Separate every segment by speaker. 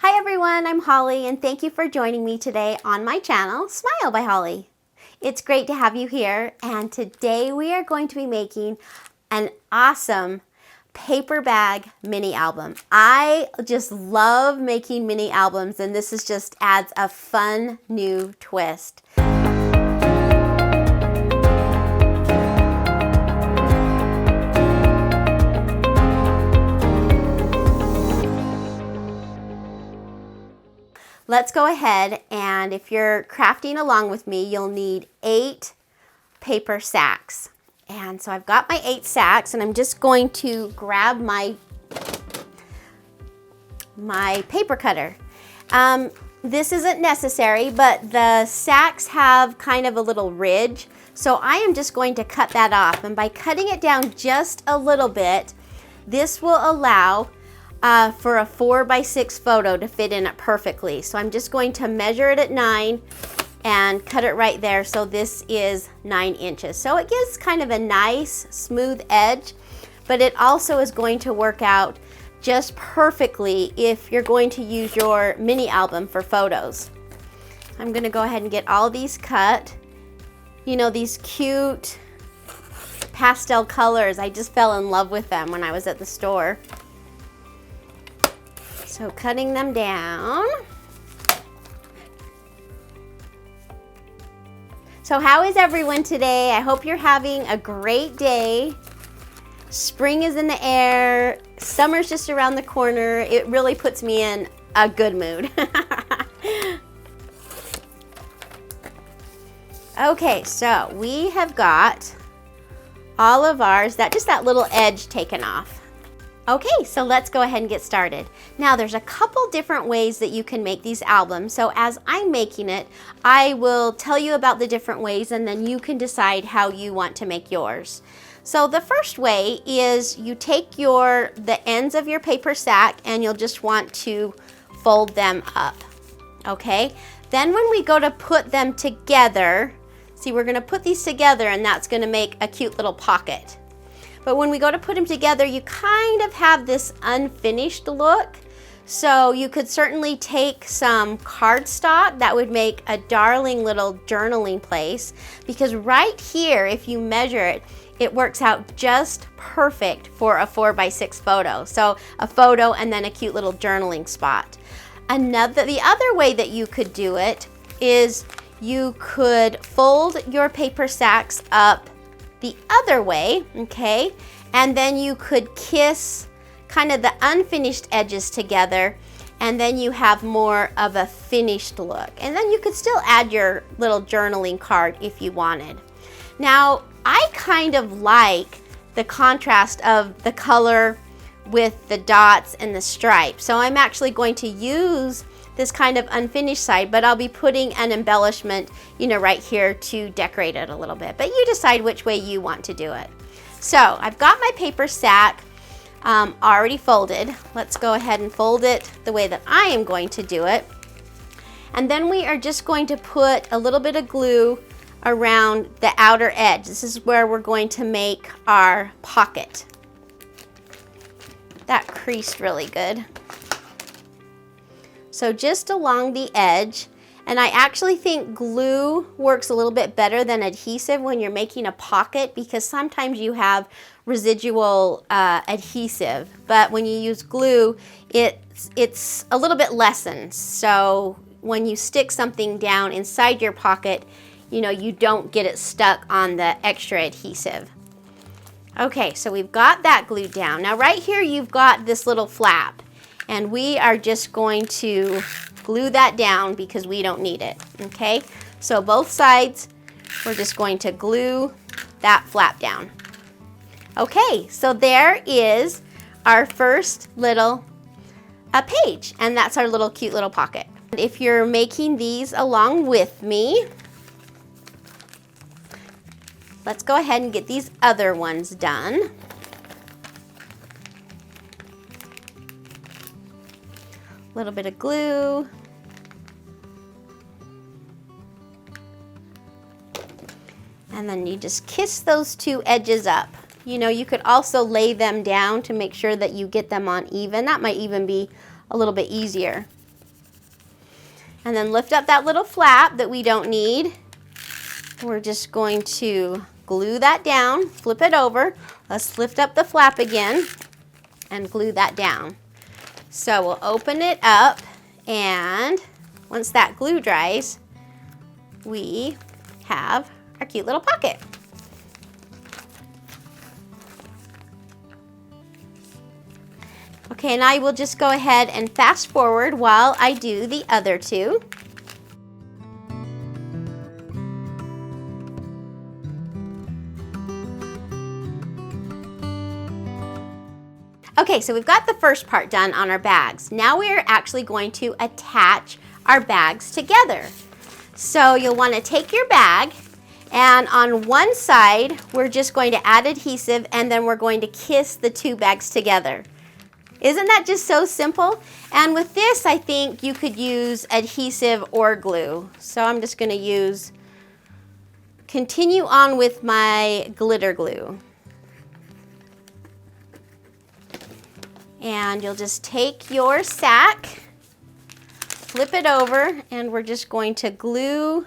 Speaker 1: Hi everyone, I'm Holly and thank you for joining me today on my channel, Smile by Holly. It's great to have you here, and today we are going to be making an awesome paper bag mini album. I just love making mini albums, and this just adds a fun new twist. Let's go ahead, and if you're crafting along with me, you'll need 8 paper sacks. And so I've got my 8 sacks, and I'm just going to grab my paper cutter. This isn't necessary, but the sacks have kind of a little ridge, so I am just going to cut that off. And by cutting it down just a little bit, this will allow for a 4x6 photo to fit in it perfectly. So I'm just going to measure it at 9 and cut it right there. So this is 9 inches. So it gives kind of a nice smooth edge, but it also is going to work out just perfectly if you're going to use your mini album for photos. I'm gonna go ahead and get all these cut. You know, these cute pastel colors, I just fell in love with them when I was at the store. So cutting them down. So how is everyone today? I hope you're having a great day. Spring is in the air. Summer's just around the corner. It really puts me in a good mood. Okay, so we have got all of ours, just that little edge taken off. Okay, so let's go ahead and get started. Now there's a couple different ways that you can make these albums. So as I'm making it, I will tell you about the different ways, and then you can decide how you want to make yours. So the first way is you take the ends of your paper sack and you'll just want to fold them up, okay? Then when we go to put them together, see, we're gonna put these together and that's gonna make a cute little pocket. But when we go to put them together, you kind of have this unfinished look. So you could certainly take some cardstock. That would make a darling little journaling place, because right here, if you measure it, it works out just perfect for a 4x6 photo. So a photo and then a cute little journaling spot. The other way that you could do it is you could fold your paper sacks up the other way, okay? And then you could kiss kind of the unfinished edges together, and then you have more of a finished look. And then you could still add your little journaling card if you wanted. Now, I kind of like the contrast of the color with the dots and the stripes. So I'm actually going to use this kind of unfinished side, but I'll be putting an embellishment, you know, right here to decorate it a little bit. But you decide which way you want to do it. So I've got my paper sack already folded. Let's go ahead and fold it the way that I am going to do it. And then we are just going to put a little bit of glue around the outer edge. This is where we're going to make our pocket. That creased really good. So just along the edge, and I actually think glue works a little bit better than adhesive when you're making a pocket, because sometimes you have residual adhesive, but when you use glue, it's a little bit lessened. So when you stick something down inside your pocket, you know, you don't get it stuck on the extra adhesive. Okay, so we've got that glued down. Now right here you've got this little flap, and we are just going to glue that down because we don't need it, okay? So both sides, we're just going to glue that flap down. Okay, so there is our first little page, and that's our little cute little pocket. If you're making these along with me, let's go ahead and get these other ones done. A little bit of glue. And then you just kiss those two edges up. You know, you could also lay them down to make sure that you get them on even. That might even be a little bit easier. And then lift up that little flap that we don't need. We're just going to glue that down, flip it over. Let's lift up the flap again and glue that down. So we'll open it up, and once that glue dries, we have our cute little pocket. Okay, and I will just go ahead and fast forward while I do the other two. Okay, so we've got the first part done on our bags. Now we are actually going to attach our bags together. So you'll want to take your bag, and on one side, we're just going to add adhesive, and then we're going to kiss the two bags together. Isn't that just so simple? And with this, I think you could use adhesive or glue. So I'm just going to continue on with my glitter glue. And you'll just take your sack, flip it over, and we're just going to glue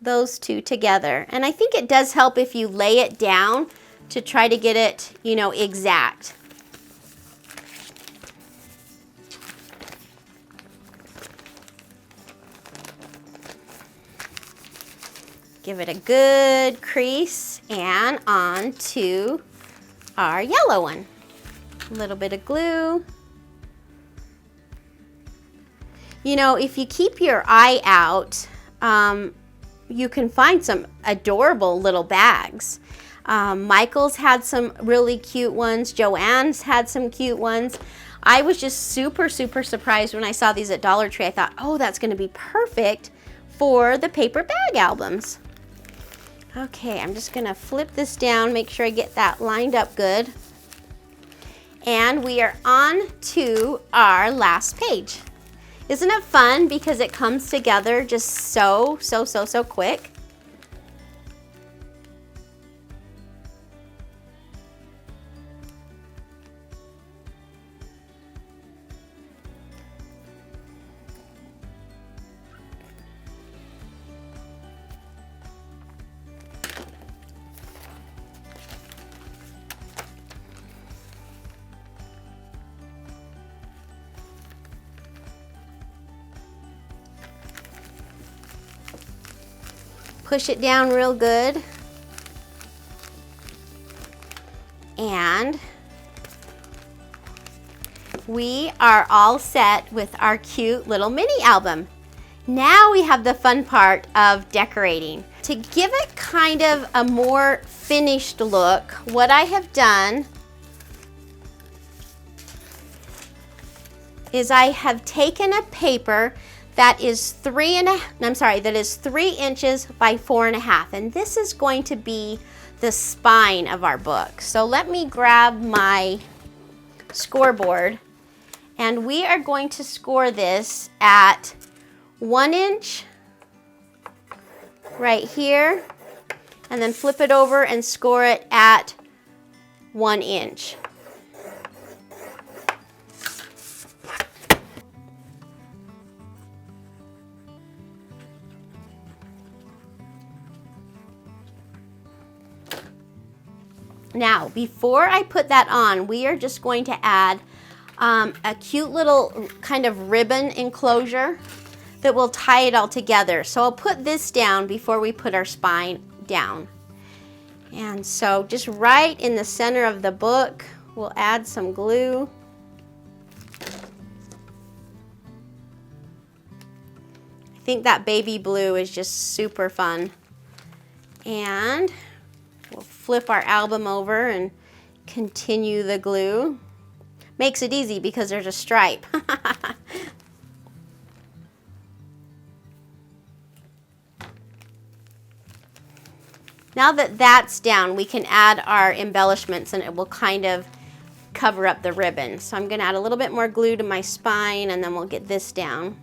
Speaker 1: those two together. And I think it does help if you lay it down to try to get it, you know, exact. Give it a good crease, and on to our yellow one. A little bit of glue. You know, if you keep your eye out, you can find some adorable little bags. Michael's had some really cute ones. Joanne's had some cute ones. I was just super, super surprised when I saw these at Dollar Tree. I thought, oh, that's going to be perfect for the paper bag albums. Okay, I'm just going to flip this down, make sure I get that lined up good. And we are on to our last page. Isn't it fun because it comes together just so quick? Push it down real good. And we are all set with our cute little mini album. Now we have the fun part of decorating. To give it kind of a more finished look, what I have done is I have taken a paper that is 3 inches by 4.5, and this is going to be the spine of our book. So let me grab my scoreboard, and we are going to score this at 1 inch right here, and then flip it over and score it at 1 inch. Now, before I put that on, we are just going to add a cute little kind of ribbon enclosure that will tie it all together. So I'll put this down before we put our spine down. And so just right in the center of the book, we'll add some glue. I think that baby blue is just super fun. And we'll flip our album over and continue the glue. Makes it easy because there's a stripe. Now that that's down, we can add our embellishments and it will kind of cover up the ribbon. So I'm going to add a little bit more glue to my spine, and then we'll get this down.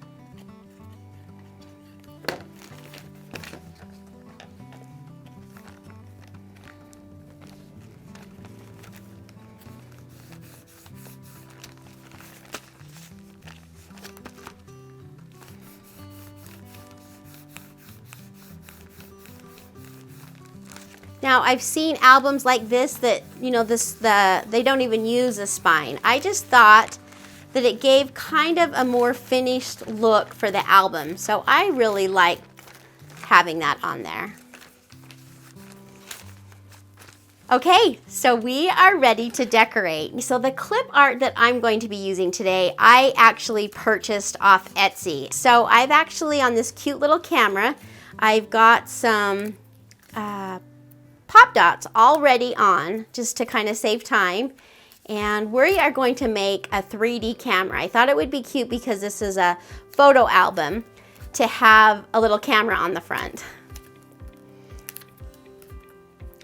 Speaker 1: Now I've seen albums like this that, you know, they don't even use a spine. I just thought that it gave kind of a more finished look for the album. So I really like having that on there. Okay, so we are ready to decorate. So the clip art that I'm going to be using today, I actually purchased off Etsy. So I've actually, on this cute little camera, I've got some pop dots already on, just to kind of save time. And we are going to make a 3D camera. I thought it would be cute because this is a photo album to have a little camera on the front.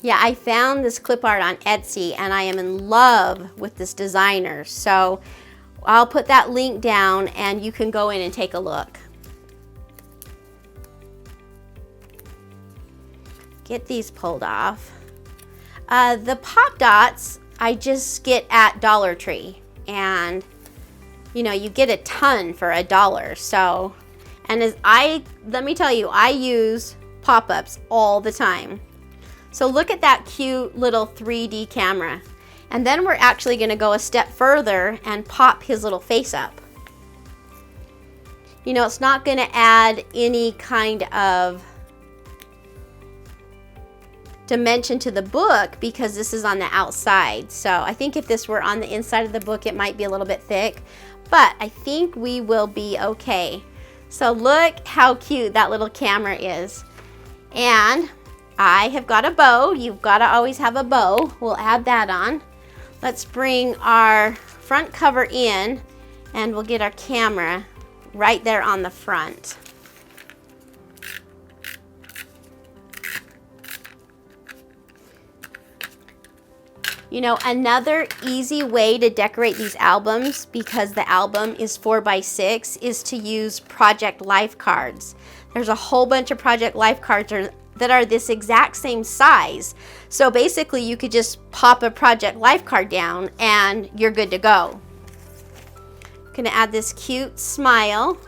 Speaker 1: Yeah, I found this clip art on Etsy and I am in love with this designer. So I'll put that link down and you can go in and take a look. Get these pulled off. The pop dots I just get at Dollar Tree, and you know, you get a ton for $1. So, and let me tell you, I use pop-ups all the time. So look at that cute little 3D camera. And then we're actually gonna go a step further and pop his little face up. You know, it's not gonna add any kind of dimension to the book because this is on the outside. So I think if this were on the inside of the book, it might be a little bit thick, but I think we will be okay. So look how cute that little camera is. And I have got a bow. You've got to always have a bow. We'll add that on. Let's bring our front cover in and we'll get our camera right there on the front. You know, another easy way to decorate these albums, because the album is 4x6, is to use Project Life cards. There's a whole bunch of Project Life cards that are this exact same size. So basically you could just pop a Project Life card down and you're good to go. Gonna add this cute smile.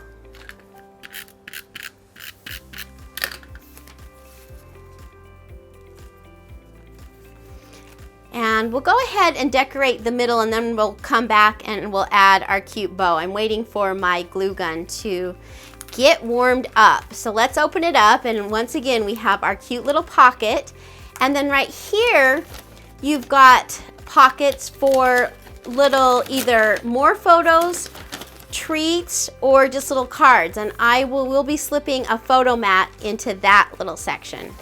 Speaker 1: And we'll go ahead and decorate the middle and then we'll come back and we'll add our cute bow. I'm waiting for my glue gun to get warmed up. So let's open it up, and once again we have our cute little pocket, and then right here you've got pockets for little either more photos, treats, or just little cards, and we'll be slipping a photo mat into that little section.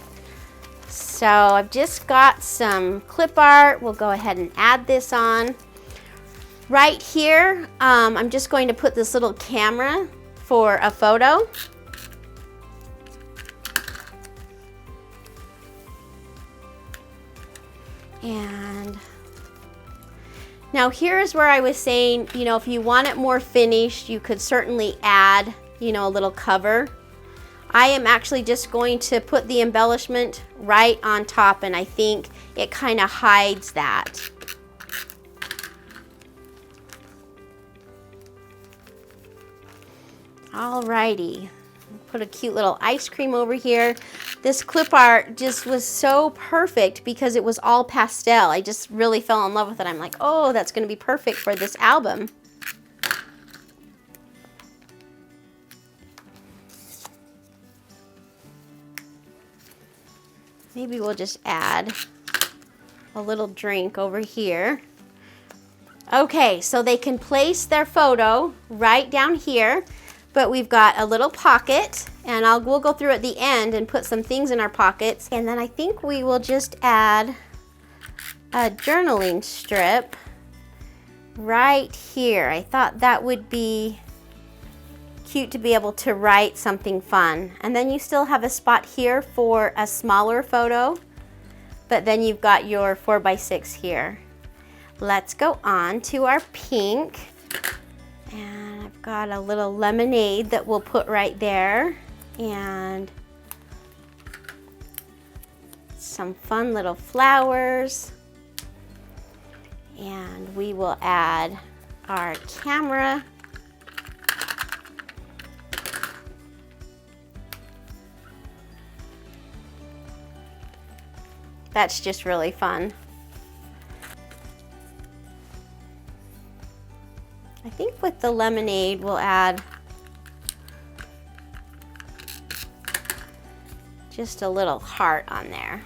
Speaker 1: So I've just got some clip art. We'll go ahead and add this on. Right here, I'm just going to put this little camera for a photo. And now here's where I was saying, you know, if you want it more finished, you could certainly add, you know, a little cover. I am actually just going to put the embellishment right on top, and I think it kind of hides that. Alrighty, put a cute little ice cream over here. This clip art just was so perfect because it was all pastel. I just really fell in love with it. I'm like, oh, that's gonna be perfect for this album. Maybe we'll just add a little drink over here. Okay, so they can place their photo right down here, but we've got a little pocket, and we'll go through at the end and put some things in our pockets. And then I think we will just add a journaling strip right here. I thought that would be cute to be able to write something fun. And then you still have a spot here for a smaller photo, but then you've got your 4x6 here. Let's go on to our pink. And I've got a little lemonade that we'll put right there, and some fun little flowers. And we will add our camera. That's just really fun. I think with the lemonade, we'll add just a little heart on there.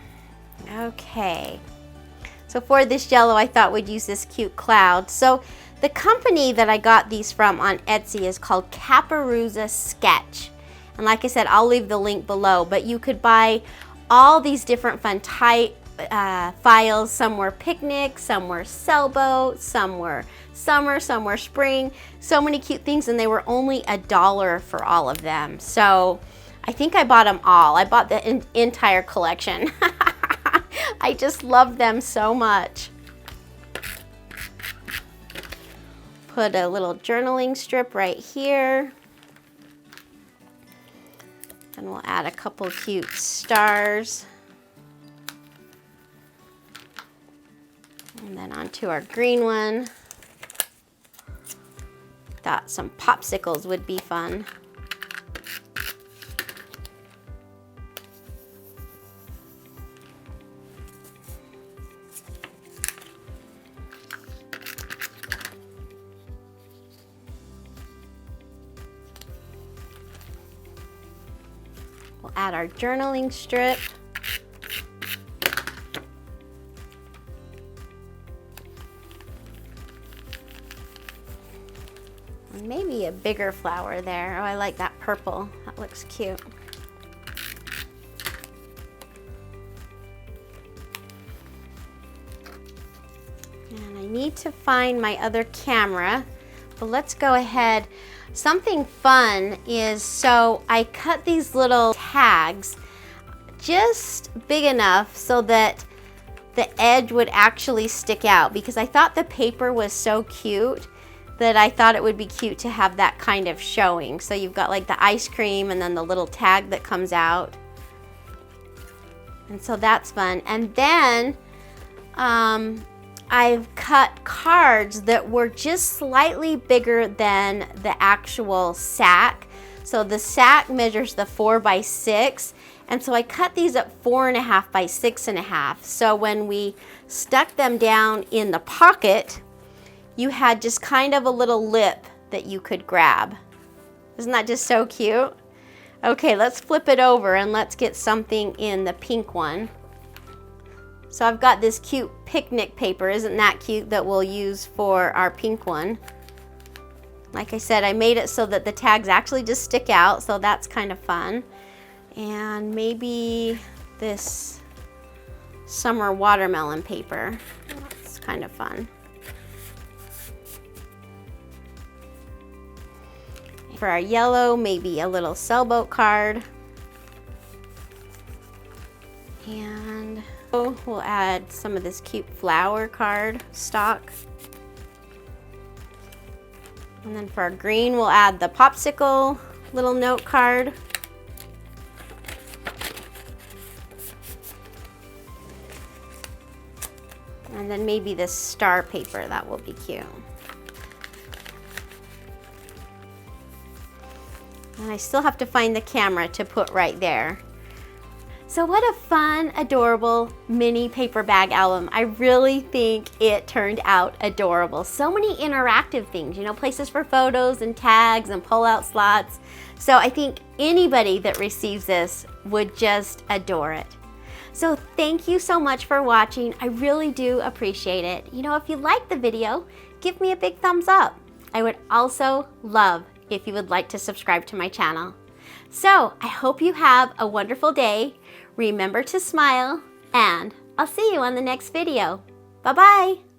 Speaker 1: Okay. So for this Jell-O, I thought we'd use this cute cloud. So the company that I got these from on Etsy is called Caparuza Sketch. And like I said, I'll leave the link below, but you could buy all these different fun type files. Some were picnic, some were sailboat, some were summer, some were spring. So many cute things, and they were only $1 for all of them. So I think I bought them all. I bought the entire collection. I just love them so much. Put a little journaling strip right here. And we'll add a couple cute stars. And then onto our green one. Thought some popsicles would be fun. We'll add our journaling strip. And maybe a bigger flower there. Oh, I like that purple. That looks cute. And I need to find my other camera, but let's go ahead. Something fun is, so I cut these little tags just big enough so that the edge would actually stick out, because I thought the paper was so cute that I thought it would be cute to have that kind of showing. So you've got like the ice cream and then the little tag that comes out. And so that's fun. And then I've cut cards that were just slightly bigger than the actual sack. So the sack measures the 4 by 6, and so I cut these at 4.5 by 6.5. So when we stuck them down in the pocket, you had just kind of a little lip that you could grab. Isn't that just so cute? Okay, let's flip it over and let's get something in the pink one. So I've got this cute picnic paper, isn't that cute, that we'll use for our pink one. Like I said, I made it so that the tags actually just stick out, so that's kind of fun. And maybe this summer watermelon paper. It's kind of fun. For our yellow, maybe a little sailboat card. And we'll add some of this cute flower card stock. And then for our green, we'll add the popsicle little note card. And then maybe this star paper, that will be cute. And I still have to find the camera to put right there. So what a fun, adorable mini paper bag album. I really think it turned out adorable. So many interactive things, you know, places for photos and tags and pull-out slots. So I think anybody that receives this would just adore it. So thank you so much for watching. I really do appreciate it. You know, if you liked the video, give me a big thumbs up. I would also love if you would like to subscribe to my channel. So I hope you have a wonderful day. Remember to smile, and I'll see you on the next video. Bye-bye.